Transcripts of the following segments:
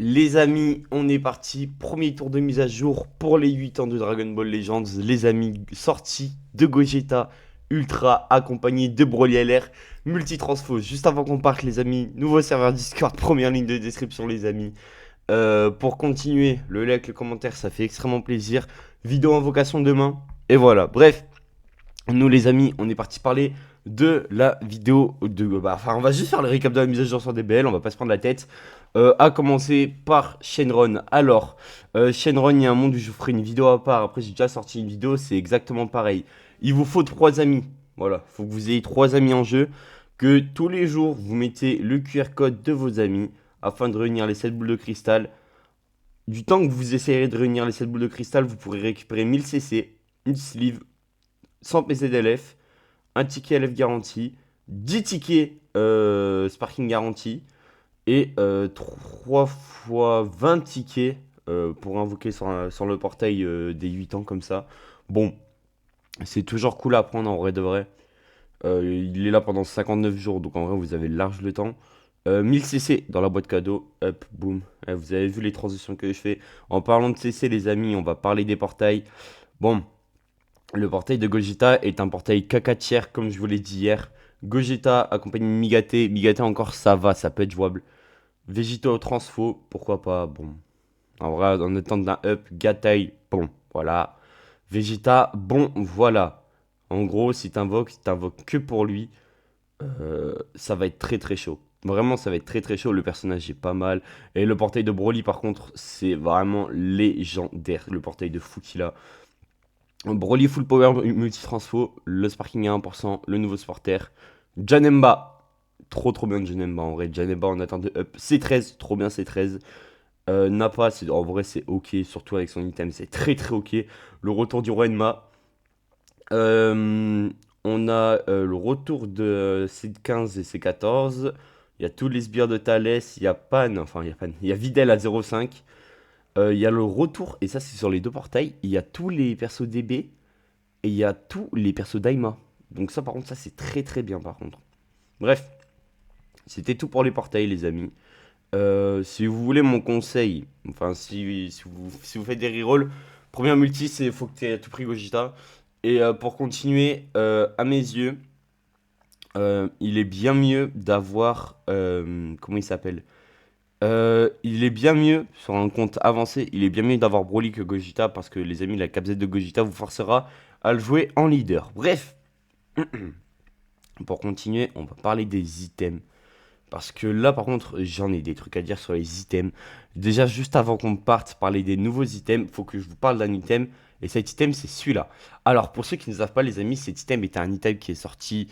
Les amis, on est parti. Premier tour de mise à jour pour les 8 ans de Dragon Ball Legends. Les amis, sortie de Gogeta Ultra accompagné de Broly LR multitransfo. Juste avant qu'on parte, les amis, nouveau serveur Discord, première ligne de description, les amis. Pour continuer, le like, le commentaire, ça fait extrêmement plaisir. Vidéo invocation demain. Et voilà. Bref, nous les amis, on est parti parler de la vidéo de... Enfin, on va juste faire le récap de la mise à jour sur DBL, on va pas se prendre la tête. À commencer par Shenron. Alors, Shenron, il y a un monde où je vous ferai une vidéo à part. Après, j'ai déjà sorti une vidéo, c'est exactement pareil. Il vous faut 3 amis. Voilà, il faut que vous ayez 3 amis en jeu. Que tous les jours, vous mettez le QR code de vos amis afin de réunir les 7 boules de cristal. Du temps que vous essayerez de réunir les 7 boules de cristal, vous pourrez récupérer 1000 CC, une sleeve, 100 PC d'LF, un ticket LF garanti, 10 tickets Sparking garanti et 3 fois 20 tickets pour invoquer sur le portail des 8 ans comme ça. Bon, c'est toujours cool à prendre en vrai de vrai. Il est là pendant 59 jours, donc en vrai vous avez large le temps. 1000 CC dans la boîte cadeau, hop, boum. Vous avez vu les transitions que je fais. En parlant de CC les amis, on va parler des portails. Bon, le portail de Gogeta est un portail caca tier, comme je vous l'ai dit hier. Gogeta accompagné de Migate. Migate encore, ça va, ça peut être jouable. Vegito Transfo, pourquoi pas. Bon, en vrai, en étant d'un up, Gatai, bon, voilà. Vegeta, bon, voilà. En gros, si t'invoques que pour lui, ça va être très très chaud. Vraiment, ça va être très très chaud. Le personnage est pas mal. Et le portail de Broly, par contre, c'est vraiment légendaire. Le portail de Fou qu'il a. Broly full power multi-transfo, le sparking à 1%, le nouveau sporter. Janemba, trop bien Janemba en vrai. Janemba en attente de up, C13, trop bien C13. Nappa, en vrai c'est ok, surtout avec son item, c'est très très ok. Le retour du roi Enma. On a le retour de C15 et C14. Il y a tous les sbires de Thales, il y a Pan, enfin il y a Pan, il y a Videl à 0,5. Il y a le retour, et ça c'est sur les deux portails, il y a tous les persos DB et il y a tous les persos Daima. Donc ça par contre, ça c'est très très bien par contre. Bref, c'était tout pour les portails les amis. Si vous voulez mon conseil, enfin si vous faites des rerolls, première multi c'est faut que tu aies à tout prix Gogeta. Et pour continuer, à mes yeux, il est bien mieux d'avoir... comment il s'appelle? Il est bien mieux, sur un compte avancé, il est bien mieux d'avoir Broly que Gogeta parce que les amis, la cap Z de Gogeta vous forcera à le jouer en leader. Bref, pour continuer, on va parler des items. Parce que là, par contre, j'en ai des trucs à dire sur les items. Déjà, juste avant qu'on parte parler des nouveaux items, faut que je vous parle d'un item. Et cet item, c'est celui-là. Alors, pour ceux qui ne savent pas, les amis, cet item était un item qui est sorti.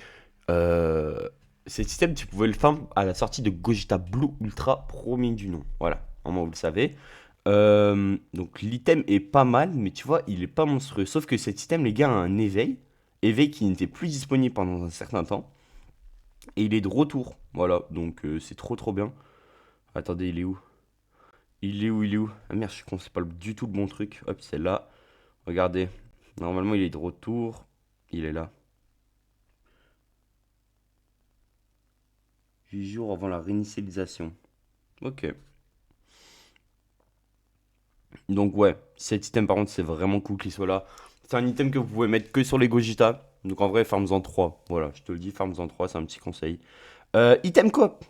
euh, Cet item, tu pouvais le farm à la sortie de Gogeta Blue Ultra, premier du nom. Voilà, au moins vous le savez. Donc, l'item est pas mal, mais tu vois, il est pas monstrueux. Sauf que cet item, les gars, a un éveil. Éveil qui n'était plus disponible pendant un certain temps. Et il est de retour. Voilà, donc c'est trop bien. Attendez, il est où? Il est où? Ah merde, je suis con, c'est pas du tout le bon truc. Hop, c'est là. Regardez. Normalement, il est de retour. Il est là. 8 jours avant la réinitialisation. Ok. Donc ouais, cet item par contre, c'est vraiment cool qu'il soit là. C'est un item que vous pouvez mettre que sur les Gogeta. Donc en vrai, farms-en 3. Voilà, je te le dis, farms-en 3, c'est un petit conseil. Item coop.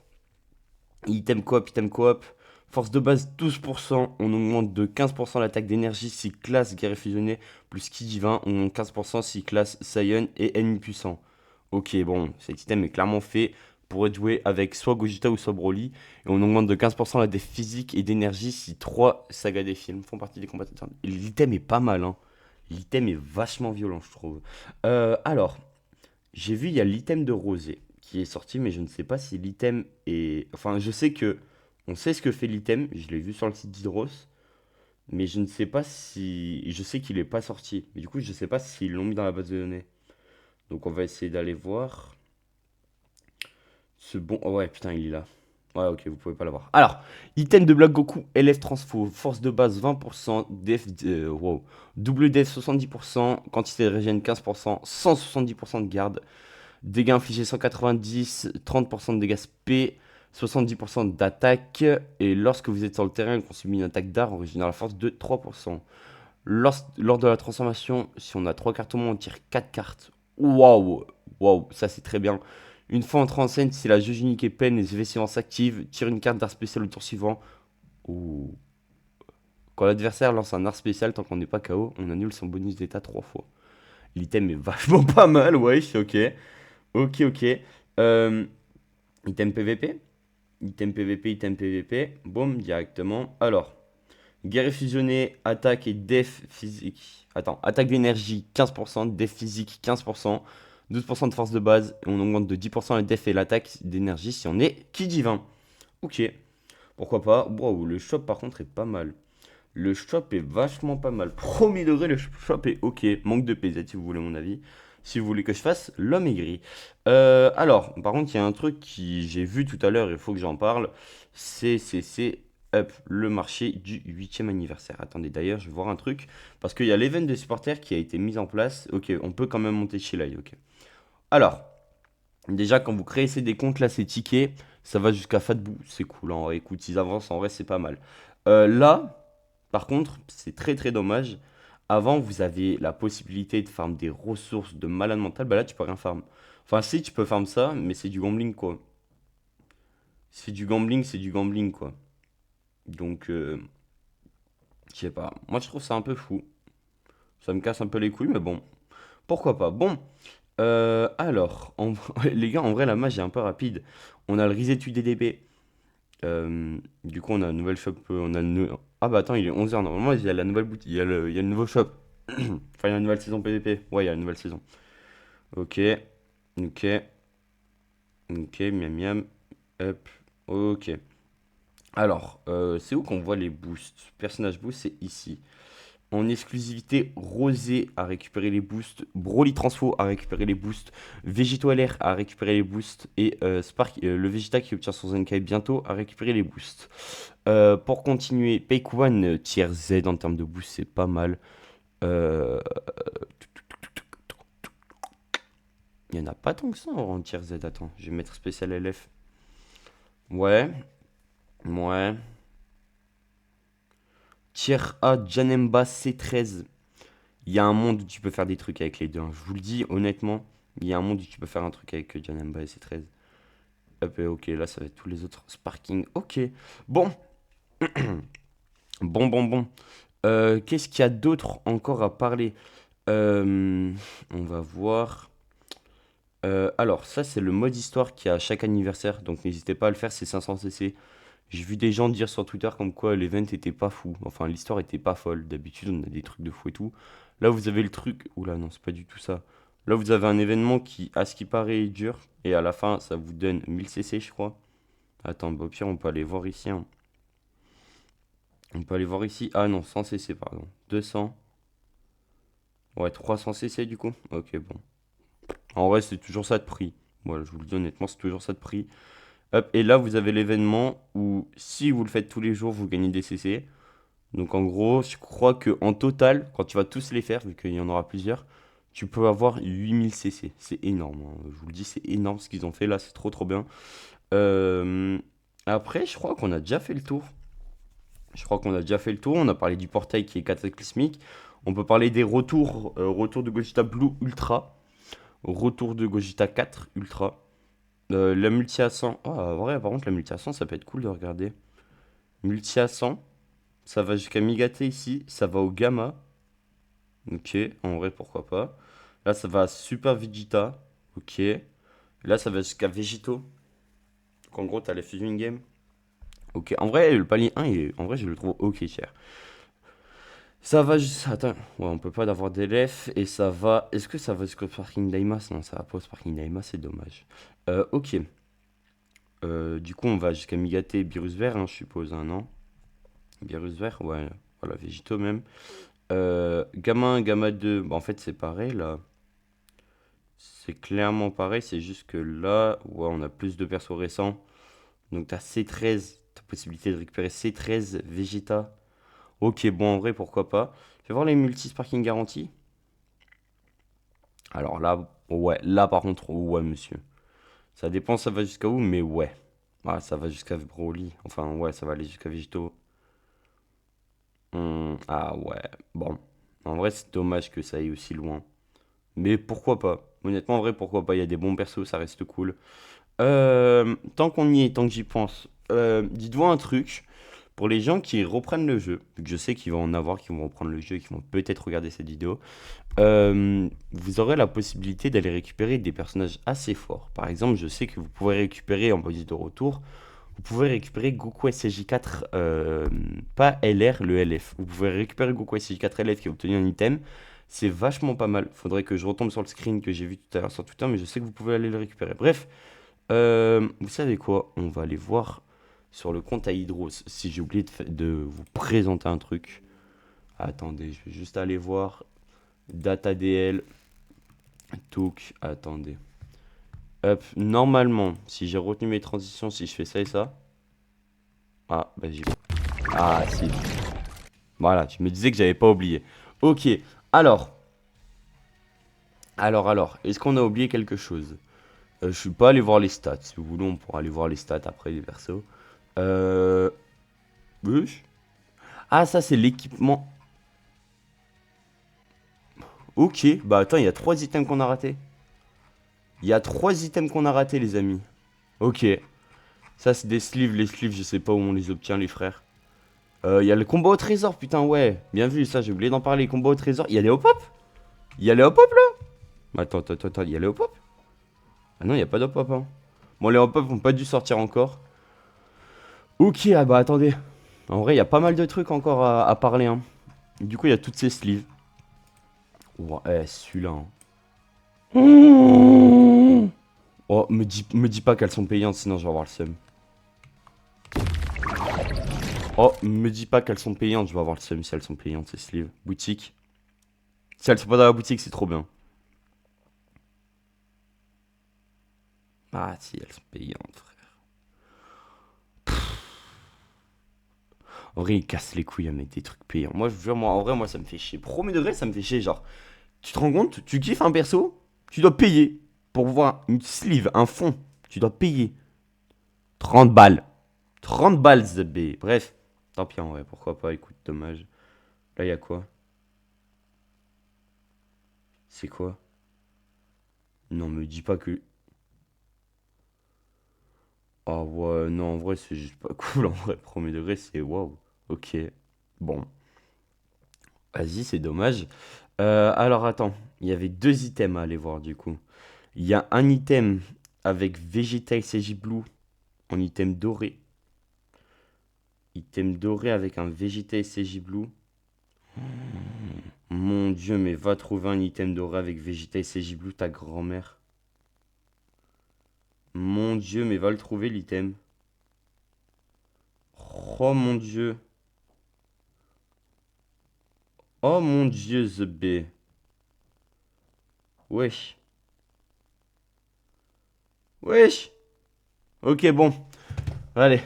Item coop. Force de base 12%, on augmente de 15% l'attaque d'énergie si classe guerrier fusionné plus ki divin, on augmente 15% si classe Saiyan et ennemi puissant. Ok, bon, cet item est clairement fait pour être joué avec soit Gogeta ou soit Broly, et on augmente de 15% la def physique et d'énergie si 3 sagas des films font partie des combats. Et l'item est pas mal, hein. L'item est vachement violent, je trouve. Alors, j'ai vu, il y a l'item de Rosé qui est sorti, mais je ne sais pas si l'item est. Enfin, je sais que. On sait ce que fait l'item, je l'ai vu sur le site d'Hydros, mais je ne sais pas si. Je sais qu'il n'est pas sorti. Mais du coup, je ne sais pas s'ils l'ont mis dans la base de données. Donc, on va essayer d'aller voir. Ce bon. Oh ouais, putain, il est là. Ouais, ok, vous pouvez pas l'avoir. Alors, item de Black Goku, LF Transfo, force de base 20%, def, wow. Double def 70%, quantité de régène 15%, 170% de garde. Dégâts infligés 190, 30% de dégâts SP, 70% d'attaque. Et lorsque vous êtes sur le terrain et qu'on subit une attaque d'art, on régénère la force de 3%. Lors de la transformation, si on a 3 cartes au moins, on tire 4 cartes. Waouh, waouh, ça c'est très bien. Une fois entré en scène, si la jauge unique est pleine, les effets suivants s'activent. Tire une carte d'art spécial au tour suivant. Ouh. Quand l'adversaire lance un art spécial, tant qu'on n'est pas KO, on annule son bonus d'état 3 fois. L'item est vachement pas mal, ouais, c'est ok. Ok, ok. Euh, item PVP. Item PVP, item PVP. Boum, directement. Alors, guerre fusionnée, attaque et def physique. Attends, attaque d'énergie 15%, def physique 15%, 12% de force de base. Et on augmente de 10% la def et l'attaque d'énergie si on est qui dit 20. Ok, pourquoi pas. Wow, le shop par contre est pas mal. Le shop est vachement pas mal. Premier degré, le shop est ok. Manque de PZ si vous voulez mon avis. Si vous voulez que je fasse, l'homme aigri. Alors, par contre, il y a un truc qui j'ai vu tout à l'heure, il faut que j'en parle. C'est up, le marché du 8e anniversaire. Attendez, d'ailleurs, je vais voir un truc. Parce qu'il y a l'event des supporters qui a été mis en place. Ok, on peut quand même monter chez l'œil. Ok. Alors, déjà, quand vous créez ces décomptes là, ces tickets, ça va jusqu'à Fatbou. C'est cool. En vrai, écoute, ils avancent. En vrai, c'est pas mal. Là. Par contre, c'est très très dommage. Avant, vous aviez la possibilité de farm des ressources de malade mental. Bah là, tu peux rien farm. Enfin, si, tu peux farm ça, mais c'est du gambling quoi. C'est du gambling quoi. Donc, je sais pas. Moi, je trouve ça un peu fou. Ça me casse un peu les couilles, mais bon, pourquoi pas. Bon, alors, les gars, en vrai, la magie est un peu rapide. On a le reset UDDB. Du coup, on a une nouvelle shop. Ah bah attends, il est 11h. Normalement, il y a la nouvelle boutique. Il y a le nouveau shop. Enfin, il y a la nouvelle saison PVP. Ouais, il y a la nouvelle saison. Ok. Ok. Ok. Miam miam. Hop. Ok. Alors, c'est où qu'on voit les boosts? Personnage boost, c'est ici. En exclusivité, Rosé a récupéré les boosts, Broly Transfo a récupéré les boosts, Végéto LR a récupéré les boosts et Spark, le Vegeta qui obtient son Zenkai bientôt a récupéré les boosts. Pour continuer, Pake One tier Z en termes de boost, c'est pas mal. Euh, Il y en a pas tant que ça en tier Z. Attends, je vais mettre spécial LF. Ouais, ouais. Tier A, Janemba C13. Il y a un monde où tu peux faire des trucs avec les deux, hein. Je vous le dis honnêtement, il y a un monde où tu peux faire un truc avec Janemba et C13. Hop, et ok, là ça va être tous les autres. Sparking, ok. Bon, bon. Qu'est-ce qu'il y a d'autre encore à parler? On va voir. Alors, ça c'est le mode histoire qui a à chaque anniversaire, donc n'hésitez pas à le faire, c'est 500 cc. J'ai vu des gens dire sur Twitter comme quoi l'event était pas fou, enfin l'histoire était pas folle. D'habitude on a des trucs de fou et tout. Là vous avez le truc, oula non c'est pas du tout ça. Là vous avez un événement qui à ce qui paraît est dur et à la fin ça vous donne 1000 cc je crois. Attends, bah, au pire on peut aller voir ici, hein. On peut aller voir ici, ah non 100 cc pardon, 200, ouais 300 cc du coup. Ok bon, en vrai c'est toujours ça de prix. Voilà, je vous le dis honnêtement c'est toujours ça de prix. Hop, et là vous avez l'événement où si vous le faites tous les jours vous gagnez des cc. Donc en gros, je crois que en total, quand tu vas tous les faire, vu qu'il y en aura plusieurs, tu peux avoir 8000 cc. C'est énorme, hein. Je vous le dis, c'est énorme ce qu'ils ont fait là, c'est trop trop bien. Euh, Après, je crois qu'on a déjà fait le tour. Je crois qu'on a déjà fait le tour. On a parlé du portail qui est cataclysmique. On peut parler des retours. Retour de Gogeta Blue Ultra. Retour de Gogeta 4 Ultra. La multi à 100. Ah, ouais, par contre, la multi à 100, ça peut être cool de regarder. Multi à 100. Ça va jusqu'à Migate ici. Ça va au Gamma. Ok, en vrai, pourquoi pas. Là, ça va à Super Vegeta. Ok. Là, ça va jusqu'à Végito. Donc, en gros, t'as la Fusion Game. Ok, en vrai, le palier 1, en vrai, je le trouve ok cher. Ça va juste. Attends, ouais, on peut pas d'avoir d'élèves. Et ça va. Est-ce que ça va jusqu'au Sparking Daimas? Non, ça va pas au Sparking Daimas, c'est dommage. Ok. Du coup, on va jusqu'à Migate et Virus Vert, hein, je suppose, hein, non? Virus Vert, ouais. Voilà, Végito même. Gamma 1, Gamma 2. Bah, en fait, c'est pareil, là. C'est clairement pareil, c'est juste que là, ouais, on a plus de persos récents. Donc t'as C13, t'as possibilité de récupérer C13, Vegeta. Ok, bon, en vrai, pourquoi pas. Fais voir les multi-sparking garanties. Alors là, ouais, là par contre, ouais, monsieur. Ça dépend, ça va jusqu'à où, mais ouais. Ah, ça va jusqu'à Broly. Enfin, ouais, ça va aller jusqu'à Végéto. Ah ouais, bon. En vrai, c'est dommage que ça aille aussi loin. Mais pourquoi pas? Honnêtement, en vrai, pourquoi pas? Il y a des bons persos, ça reste cool. Tant qu'on y est, tant que j'y pense, dites-vous un truc. Pour les gens qui reprennent le jeu, vu que je sais qu'ils vont en avoir, qui vont reprendre le jeu et qui vont peut-être regarder cette vidéo, vous aurez la possibilité d'aller récupérer des personnages assez forts. Par exemple, je sais que vous pouvez récupérer en bonus de retour, vous pouvez récupérer Goku SJ4, pas LR, le LF. Vous pouvez récupérer Goku SJ4 LF qui a obtenu un item. C'est vachement pas mal. Faudrait que je retombe sur le screen que j'ai vu tout à l'heure sur Twitter, mais je sais que vous pouvez aller le récupérer. Bref, vous savez quoi? On va aller voir sur le compte à Hydros. Si j'ai oublié de vous présenter un truc. Attendez, je vais juste aller voir. DataDL. Touk. Attendez. Hop. Normalement, si j'ai retenu mes transitions, si je fais ça et ça. Ah, bah j'y vais. Ah, si. Voilà, je me disais que j'avais pas oublié. Ok. Alors. Est-ce qu'on a oublié quelque chose? Je suis pas allé voir les stats. Si vous voulez, on pourra aller voir les stats après les persos. Euh. Oui. Ah, ça, c'est l'équipement. Ok, bah attends, il y a 3 items qu'on a ratés. Il y a 3 items qu'on a ratés, les amis. Ok. Ça, c'est des sleeves. Les sleeves, je sais pas où on les obtient, les frères. Il y a le combat au trésor, putain, ouais. Bien vu, ça, j'ai oublié d'en parler. Combat au trésor. Il y a les hop-hop. Il y a les hop-hop, là. Attends. Il y a les hop-hop. Ah non, il y a pas d'hop-hop, hein. Bon, les hop-hop ont pas dû sortir encore. Ok, ah bah attendez. En vrai, il y a pas mal de trucs encore à parler, hein. Du coup, il y a toutes ces sleeves. Ouais, celui-là, hein. Oh, me dis pas qu'elles sont payantes, sinon je vais avoir le seum. Oh, me dis pas qu'elles sont payantes, je vais avoir le seum si elles sont payantes, ces sleeves. Boutique. Si elles sont pas dans la boutique, c'est trop bien. Ah, si, elles sont payantes, frère. En vrai, ils cassent les couilles à mettre des trucs payants. Moi, je veux dire, moi, en vrai, moi, ça me fait chier. Premier degré, ça me fait chier. Genre, tu te rends compte, tu kiffes un perso, tu dois payer. Pour voir une sleeve, un fond, tu dois payer. 30 balles. 30 balles, ZB. Bref, tant pis en vrai, pourquoi pas, écoute, dommage. Là, il y a quoi? C'est quoi? Non, me dis pas que. Ah ouais, non, en vrai, c'est juste pas cool. En vrai, premier degré, c'est waouh. Ok. Bon, vas-y, c'est dommage. Alors, attends. Il y avait 2 items à aller voir, du coup. Il y a un item avec Vegeta SJ Blue en item doré. Item doré avec un Vegeta SJ Blue. Mon dieu, mais va trouver un item doré avec Vegeta SJ Blue, ta grand-mère. Mon dieu, mais va le trouver l'item. Oh mon dieu. Oh mon dieu, The B. Wesh. Wesh. Ok, bon. Allez.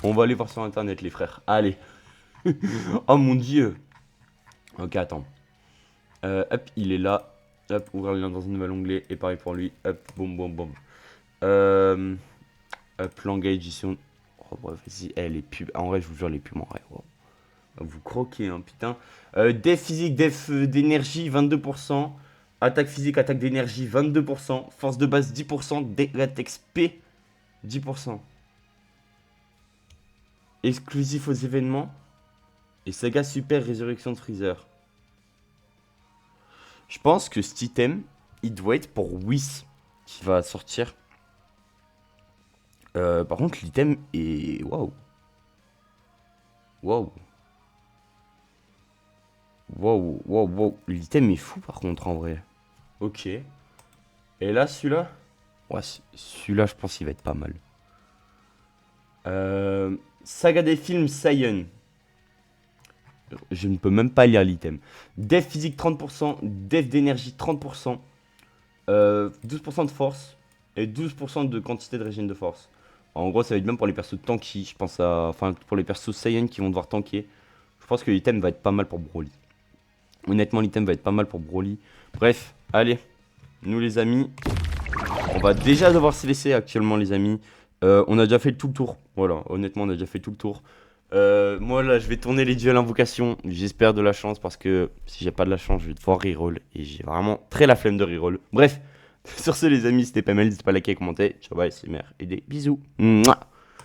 On va aller voir sur internet, les frères. Allez. Oh mon dieu. Ok, attends. Hop, il est là. Hop, ouvrir le lien dans un nouvel onglet. Et pareil pour lui. Hop, boum, boum, boum. Hop, langage ici. Oh, bref, vas-y. Eh, les pubs. En vrai, je vous jure, les pubs en vrai. Wow. Vous croquez, hein, putain. Def physique, def d'énergie, 22%. Attaque physique, attaque d'énergie, 22%. Force de base, 10%. Latex P, 10%. Exclusif aux événements. Et saga super résurrection de Freezer. Je pense que cet item, il doit être pour Whis qui va sortir. Par contre, l'item est. Waouh. Waouh. Waouh. L'item est fou par contre en vrai. Ok. Et là, celui-là. Ouais, celui-là, je pense qu'il va être pas mal. Saga des films Saiyan. Je ne peux même pas lire l'item. Def physique 30%, def d'énergie 30%, 12% de force et 12% de quantité de régène de force. En gros, ça va être même pour les persos tanky. Je pense à. Enfin, pour les persos Saiyan qui vont devoir tanker. Je pense que l'item va être pas mal pour Broly. Honnêtement, l'item va être pas mal pour Broly. Bref, allez. Nous les amis, on va déjà devoir se laisser actuellement, les amis. On a déjà fait tout le tour. Voilà, honnêtement, on a déjà fait tout le tour. Moi, là, je vais tourner les duels invocation. J'espère de la chance parce que si j'ai pas de la chance, je vais devoir reroll. Et j'ai vraiment très la flemme de reroll. Bref, sur ce, les amis, c'était pas mal. N'hésitez pas à liker et commenter. Ciao, bye, c'est mère. Et des bisous. Mouah.